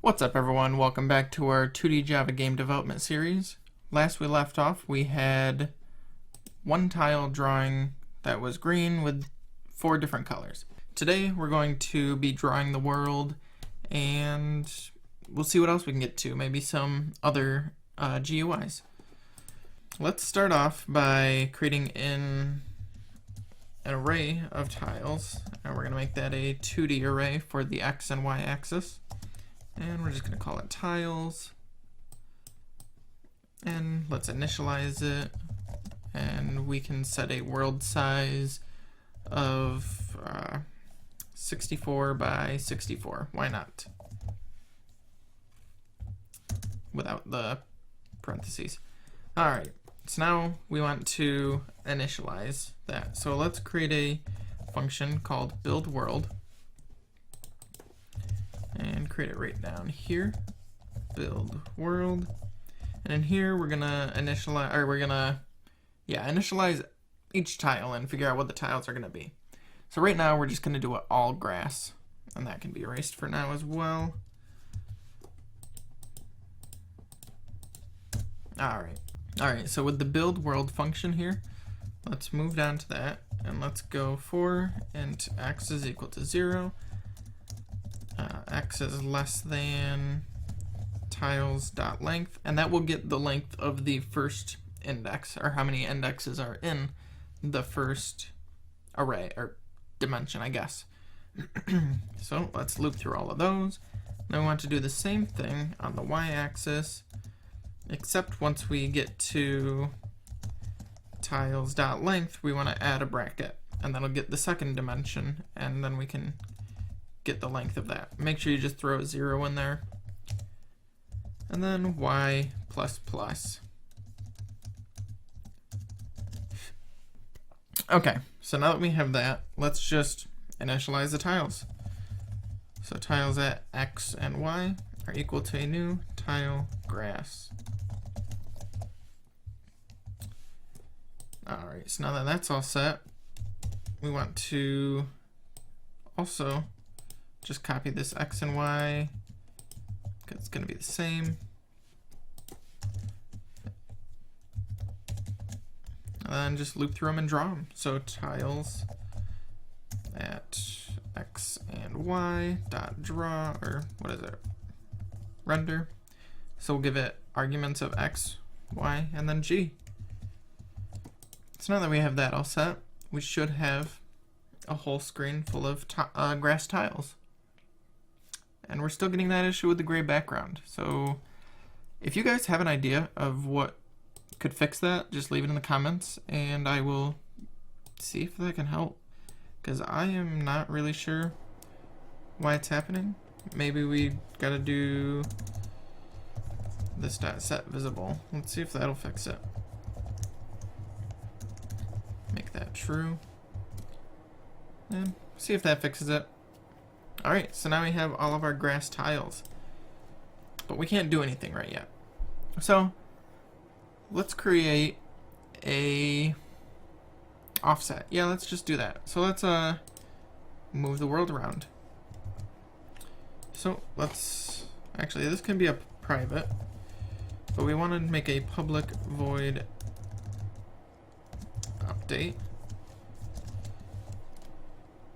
What's up everyone, welcome back to our 2D Java game development series. Last we left off, we had one tile drawing that was green with 4 different colors. Today we're going to be drawing the world and we'll see what else we can get to, maybe some other GUIs. Let's start off by creating an array of tiles, and we're going to make that a 2D array for the X and Y axis. And we're just going to call it tiles, and let's initialize it, and we can set a world size of 64 by 64. Why not? Without the parentheses. Alright, so now we want to initialize that. So let's create a function called buildWorld. And create it right down here, build world, and in here we're gonna initialize, initialize each tile and figure out what the tiles are gonna be. So right now we're just gonna do it all grass, and that can be erased for now as well. Alright, so with the build world function here, let's move down to that, and let's go for int x is equal to 0. X is less than tiles.length, and that will get the length of the first index, or how many indexes are in the first array, or dimension, I guess. So let's loop through all of those. Now we want to do the same thing on the y-axis, except once we get to tiles.length, we want to add a bracket, and that'll get the second dimension, and then we can get the length of that. Make sure you just throw a 0 in there. And then y++. Okay, so now that we have that, let's just initialize the tiles. So tiles at x and y are equal to a new tile grass. Alright, so now that that's all set, we want to also just copy this x and y, because it's going to be the same. And then just loop through them and draw them. So tiles at x and y dot draw, or what is it? Render. So we'll give it arguments of x, y, and then g. So now that we have that all set, we should have a whole screen full of grass tiles. And we're still getting that issue with the gray background. So if you guys have an idea of what could fix that, just leave it in the comments and I will see if that can help. Because I am not really sure why it's happening. Maybe we gotta do this dot set visible. Let's see if that'll fix it. Make that true. And see if that fixes it. Alright, so now we have all of our grass tiles, but we can't do anything right yet. So let's create a offset. Yeah, let's just do that. So let's move the world around. So let's, actually this can be a private, but we want to make a public void update.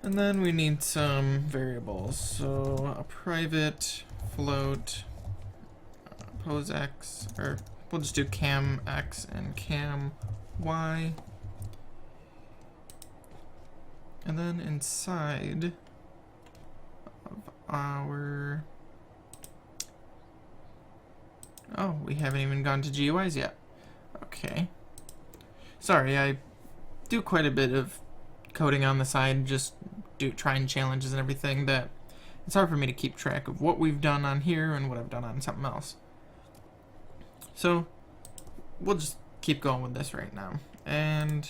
And then we need some variables. So a private float pose x, or we'll just do cam x and cam y. And then inside of our, oh, we haven't even gone to GUIs yet. Okay. Sorry, I do quite a bit of coding on the side, just trying challenges and everything, that it's hard for me to keep track of what we've done on here and what I've done on something else. So we'll just keep going with this right now. And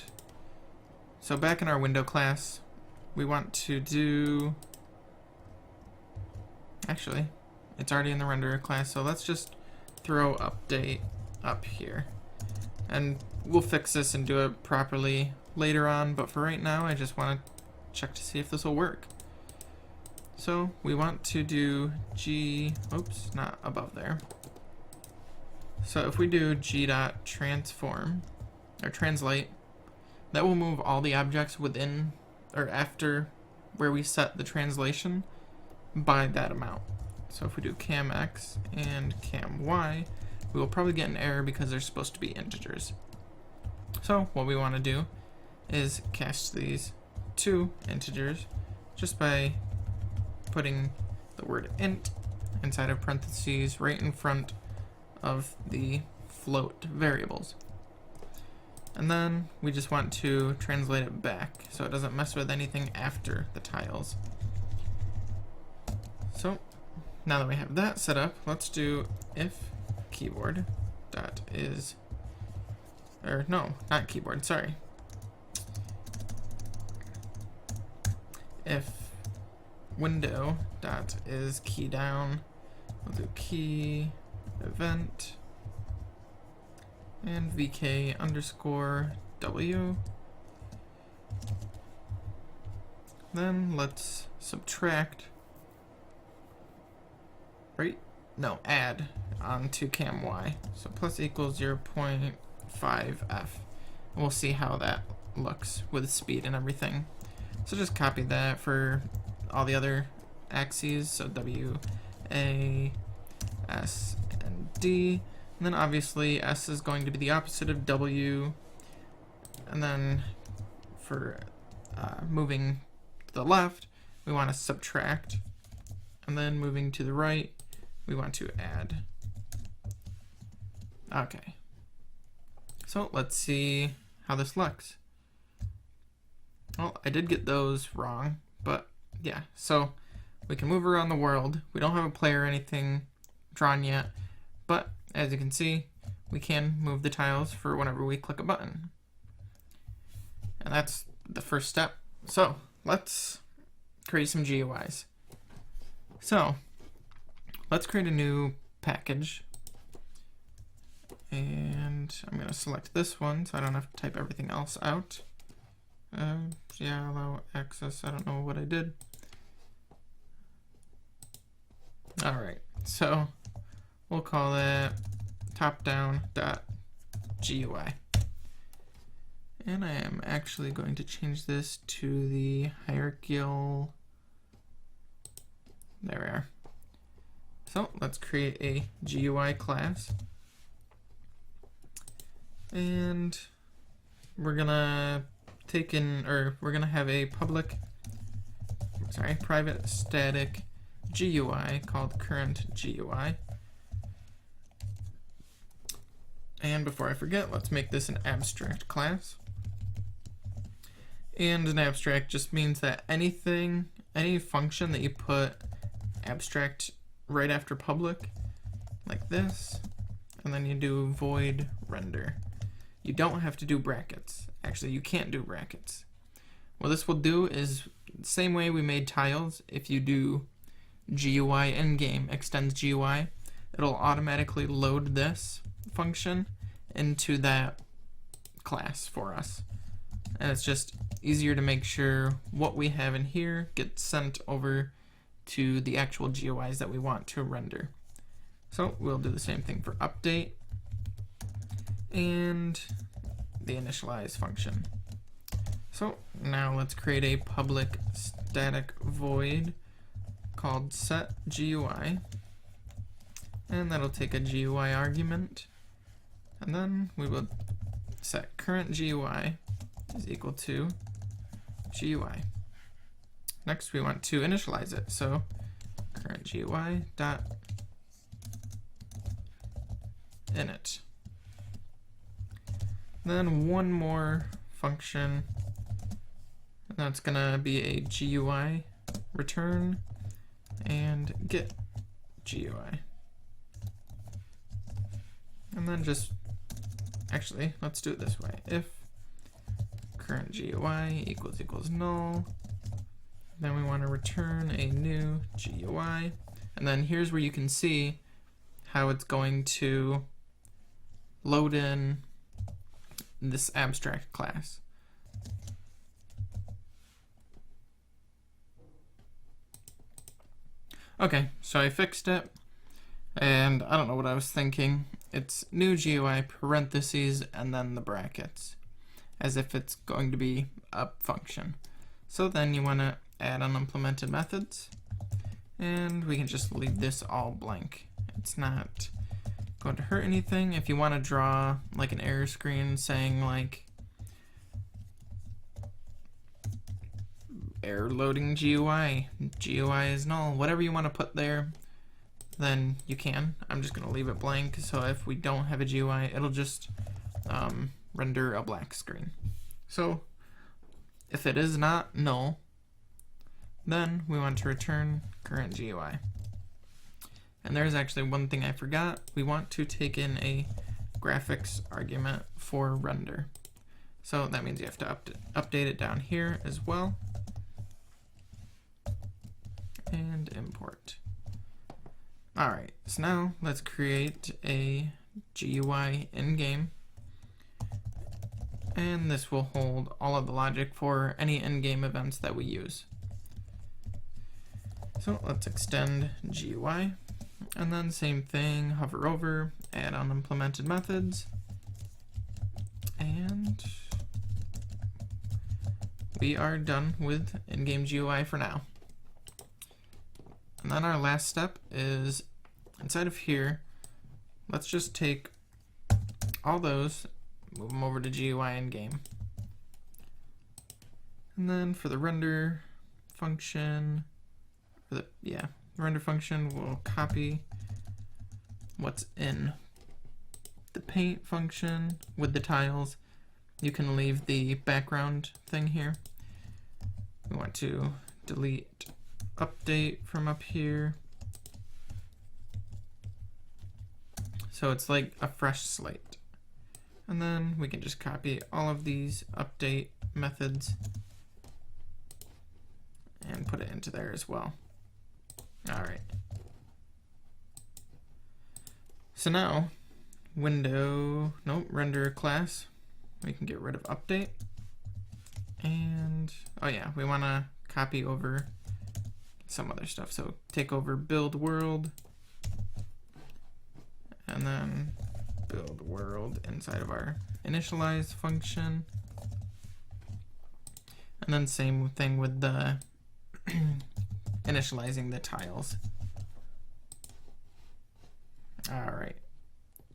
so back in our window class, we want to do, actually it's already in the renderer class, so let's just throw update up here, and we'll fix this and do it properly later on, but for right now I just want to check to see if this will work. So we want to do G, oops, not above there. So if we do G.transform, or translate, that will move all the objects within, or after where we set the translation by that amount. So if we do cam X and cam Y, we will probably get an error because they're supposed to be integers. So what we want to do is cast these to integers just by putting the word int inside of parentheses right in front of the float variables. And then we just want to translate it back so it doesn't mess with anything after the tiles. So now that we have that set up, let's do if keyboard dot is, or no, not keyboard, sorry. If window dot is key down, we'll do key event and vk underscore w. Then let's subtract, right? No, add onto cam y. So plus equals 0.5f. And we'll see how that looks with speed and everything. So just copy that for all the other axes. So W, A, S, and D. And then obviously S is going to be the opposite of W. And then for moving to the left, we want to subtract. And then moving to the right, we want to add. Okay. So let's see how this looks. Well, I did get those wrong, but yeah. So we can move around the world. We don't have a player or anything drawn yet, but as you can see, we can move the tiles for whenever we click a button. And that's the first step. So let's create some GUIs. So let's create a new package. And I'm going to select this one so I don't have to type everything else out. Yeah, allow access. I don't know what I did. Alright, so we'll call it topdown.gui. And I am actually going to change this to the hierarchical. There we are. So let's create a GUI class. And we're gonna take in, or we're gonna have a private static GUI called current GUI. And before I forget, let's make this an abstract class. And an abstract just means that any function that you put abstract right after public, like this, and then you do void render. You don't have to do brackets. Actually, you can't do brackets. What this will do is the same way we made tiles. If you do GUI in-game extends GUI, it'll automatically load this function into that class for us. And it's just easier to make sure what we have in here gets sent over to the actual GUIs that we want to render. So we'll do the same thing for update and the initialize function. So now let's create a public static void called set GUI, and that'll take a GUI argument, and then we will set current GUI is equal to GUI. Next we want to initialize it, so current GUI dot init. Then one more function, and that's gonna be a GUI return and get GUI. And then just, actually, let's do it this way. If current GUI equals null, then we want to return a new GUI. And then here's where you can see how it's going to load in this abstract class. Okay, so I fixed it, and I don't know what I was thinking. It's new GUI parentheses and then the brackets, as if it's going to be a function. So then you want to add unimplemented methods, and we can just leave this all blank. It's not going to hurt anything. If you want to draw like an error screen saying like error loading GUI is null, whatever you want to put there, then you can. I'm just going to leave it blank, so if we don't have a GUI, it'll just render a black screen. So if it is not null, then we want to return current GUI. And there's actually one thing I forgot. We want to take in a graphics argument for render. So that means you have to update it down here as well. And import. Alright, so now let's create a GUI in-game. And this will hold all of the logic for any in-game events that we use. So let's extend GUI. And then same thing, hover over, add unimplemented methods. And we are done with in-game GUI for now. And then our last step is inside of here, let's just take all those, move them over to GUI in-game. And then for the render function, render function, we'll copy what's in the paint function with the tiles. You can leave the background thing here. We want to delete update from up here. So it's like a fresh slate. And then we can just copy all of these update methods and put it into there as well. Alright. So now, render class, we can get rid of update. And, oh yeah, we want to copy over some other stuff. So take over build world, and then build world inside of our initialize function. And then same thing with the initializing the tiles. Alright,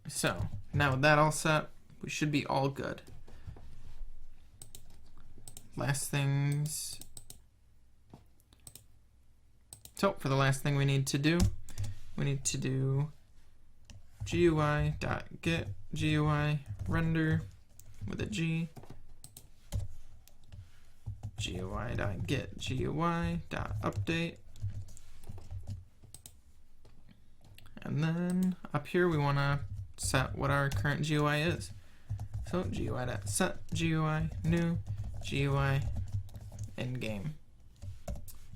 so now with that all set, we should be all good. Last things. So for the last thing we need to do GUI.get GUI render with a G, GUI.get GUI.update, and then up here we want to set what our current GUI is. So GUI.set GUI new GUI in-game.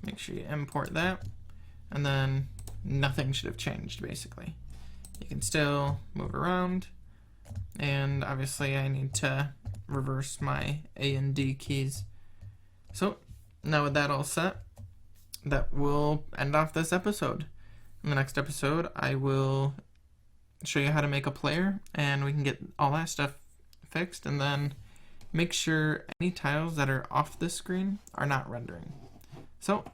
Make sure you import that, and then nothing should have changed basically. You can still move around, and obviously I need to reverse my A and D keys. So now with that all set, that will end off this episode. In the next episode, I will show you how to make a player, and we can get all that stuff fixed, and then make sure any tiles that are off this screen are not rendering. So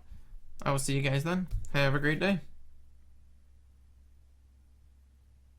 I will see you guys then. Have a great day.